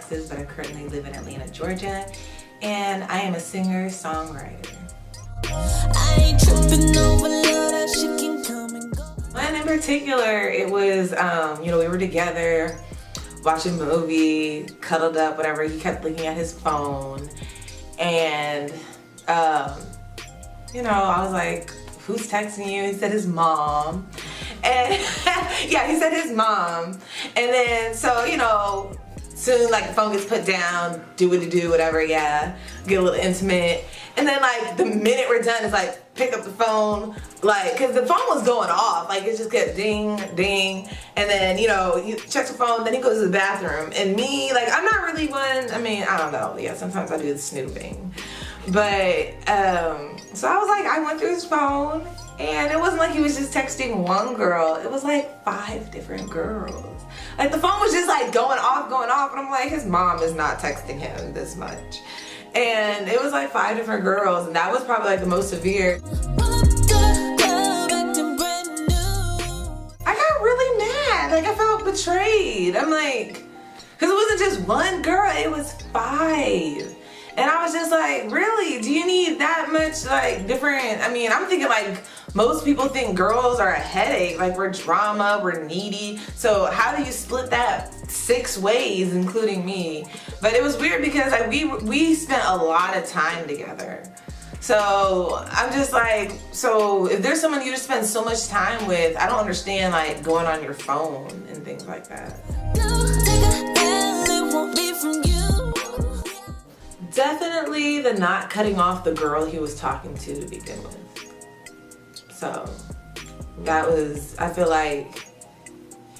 Texas, but I currently live in Atlanta, Georgia, and I am a singer-songwriter. I ain't tripping over love, that shit can come and go. One in particular, it was, you know, we were together, watching a movie, cuddled up, whatever. He kept looking at his phone, and, you know, I was like, who's texting you? He said his mom. And yeah, he said his mom. And then, so, you know, soon like the phone gets put down, do what you do, whatever, yeah, get a little intimate. And then like the minute we're done, it's like pick up the phone, like, cause the phone was going off, like it just kept ding, ding. And then, you know, he checks the phone, then he goes to the bathroom. And me, like, I'm not really one, I mean, I don't know, yeah, sometimes I do the snooping. But, so I was like, I went through his phone, and it wasn't like he was just texting one girl, it was like 5 different girls. Like the phone was just like going off, and I'm like, his mom is not texting him this much. And it was like 5 different girls, and that was probably like the most severe. I got really mad, like I felt betrayed. I'm like, cause it wasn't just one girl, it was 5. And I was just like, really? Do you need that much like different? I mean, I'm thinking like most people think girls are a headache, like we're drama, we're needy. So how do you split that 6 ways, including me? But it was weird because like we spent a lot of time together. So I'm just like, so if there's someone you just spend so much time with, I don't understand like going on your phone and things like that. Definitely the not cutting off the girl he was talking to begin with. So that was, I feel like,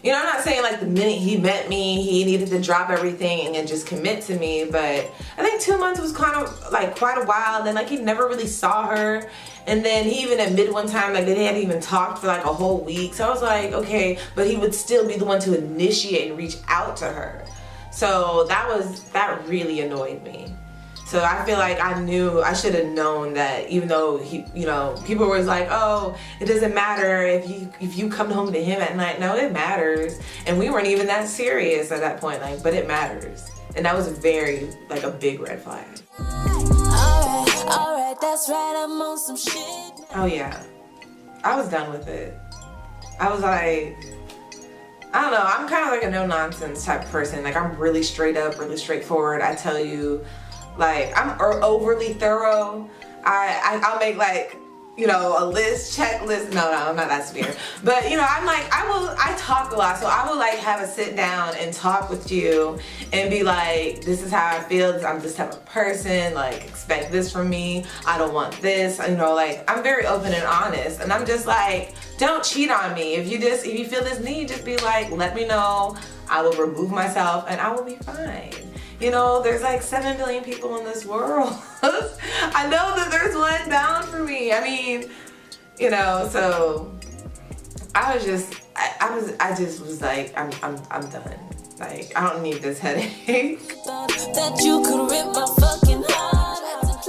you know, I'm not saying like the minute he met me, he needed to drop everything and just commit to me, but I think 2 months was kind of like quite a while. Then like he never really saw her. And then he even admitted one time like they hadn't even talked for like a whole week. So I was like, okay, but he would still be the one to initiate and reach out to her. So that really annoyed me. So I feel like I should have known that, even though he, you know, people were always like, oh, it doesn't matter if you come home to him at night. No, it matters. And we weren't even that serious at that point, like, but it matters. And that was very, like, a big red flag. Alright, that's right, I'm on some shit. Oh yeah, I was done with it. I was like, I don't know, I'm kind of like a no nonsense type of person. Like I'm really straight up, really straightforward. I tell you, like, I'm overly thorough. I'll make like, you know, a list, checklist. No, I'm not that severe. But you know, I'm like, I talk a lot. So I will like have a sit down and talk with you and be like, this is how I feel. I'm this type of person. Like, expect this from me. I don't want this. You know, like I'm very open and honest. And I'm just like, don't cheat on me. If you feel this need, just be like, let me know. I will remove myself and I will be fine. You know, there's like 7 billion people in this world. I know that there's one bound for me. I mean, you know, so I just was like, I'm done. Like, I don't need this headache. That you could rip my fucking heart.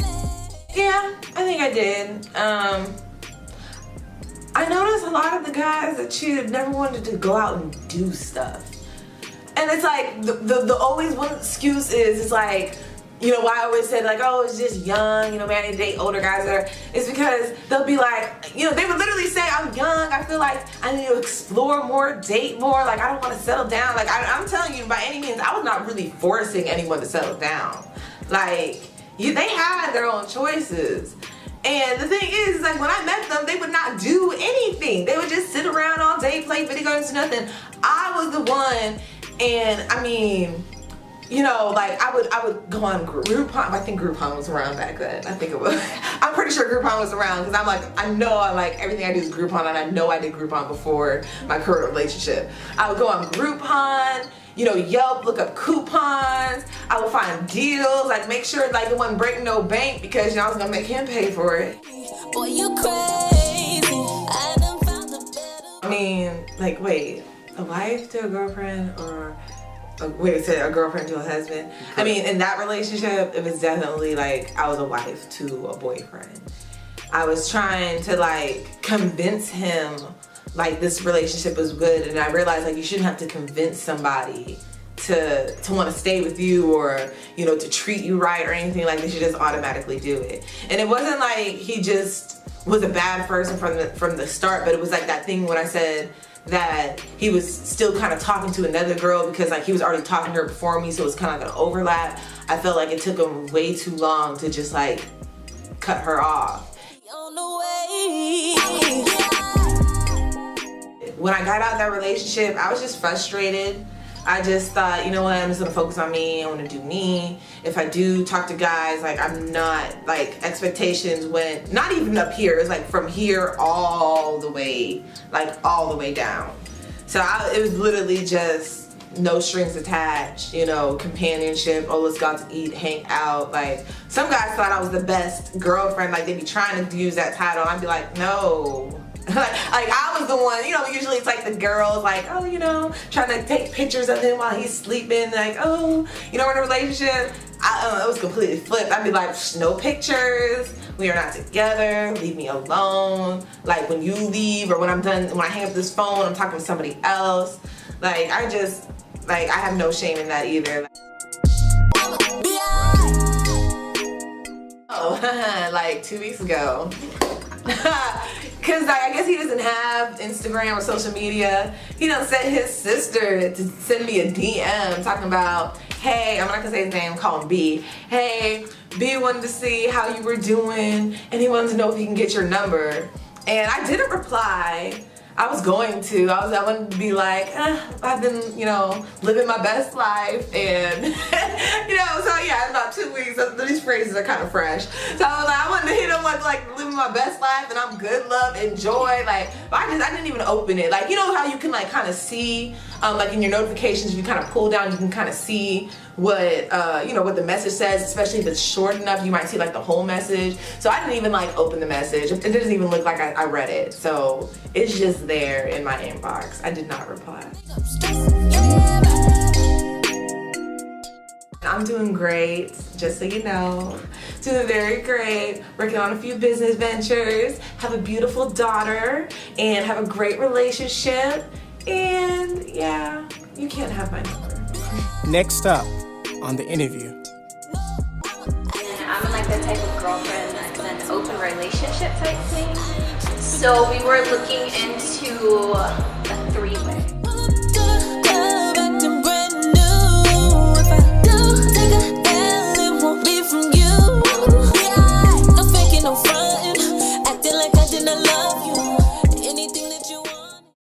Yeah, I think I did. I noticed a lot of the guys that cheated never wanted to go out and do stuff. And it's like, the always one excuse is, it's like, you know, why I always said like, oh, it's just young, you know, man, I need to date older guys there. It's because they'll be like, you know, they would literally say, I'm young, I feel like I need to explore more, date more, like I don't want to settle down. Like I'm telling you, by any means, I was not really forcing anyone to settle down. Like, they had their own choices. And the thing is, like when I met them, they would not do anything. They would just sit around all day, play video games, nothing. I was the one. And I mean, you know, like I would go on Groupon. I think Groupon was around back then. I think it was. I'm pretty sure Groupon was around because I'm like, I know I like everything I do is Groupon, and I know I did Groupon before my current relationship. I would go on Groupon, you know, Yelp, look up coupons. I would find deals, like make sure like it wasn't break no bank because you know I was gonna make him pay for it. Boy, you crazy. I done found a better. I mean, like wait. A wife to a girlfriend or a girlfriend to a husband. I mean, in that relationship, it was definitely like I was a wife to a boyfriend. I was trying to like convince him like this relationship was good, and I realized like you shouldn't have to convince somebody to want to stay with you or, you know, to treat you right or anything like that. You just automatically do it. And it wasn't like he just was a bad person from the start, but it was like that thing when I said that he was still kind of talking to another girl because like he was already talking to her before me, so it was kind of like an overlap. I felt like it took him way too long to just like cut her off. When I got out of that relationship, I was just frustrated. I just thought, you know what, I'm just gonna focus on me. I wanna do me. If I do talk to guys, like I'm not, like expectations went, not even up here, it's like from here all the way, like all the way down. So it was literally just no strings attached, you know, companionship, oh let's go out to eat, hang out. Like some guys thought I was the best girlfriend, like they'd be trying to use that title. I'd be like, no. like I was the one, you know, usually it's like the girls like, oh, you know, trying to take pictures of him while he's sleeping, like, oh, you know, we're in a relationship. It was completely flipped. I'd be like, no pictures, we are not together, leave me alone. Like when you leave or when I'm done, when I hang up this phone, I'm talking to somebody else. Like I just, like I have no shame in that either. Oh, like 2 weeks ago. Cause I guess he doesn't have Instagram or social media. He done sent his sister to send me a DM talking about, hey, I'm not gonna say his name, call him B. Hey, B wanted to see how you were doing and he wanted to know if he can get your number. And I didn't reply. I was going to. I wanted to be like, I've been, you know, living my best life, and you know, so yeah, about 2 weeks. These phrases are kind of fresh. So I was like, I wanted to hit him with like living my best life, and I'm good, love, enjoy. Like, but I didn't even open it. Like, you know how you can like kind of see, like in your notifications, if you kind of pull down, you can kind of see what you know, what the message says, especially if it's short enough, you might see like the whole message. So I didn't even like open the message. It doesn't even look like I read it. So it's just there in my inbox. I did not reply. I'm doing great, just so you know. Doing very great, working on a few business ventures, have a beautiful daughter, and have a great relationship. And yeah, you can't have my number. Next up on the interview. I'm like the type of girlfriend that's an open relationship type thing. So we were looking into a three-way.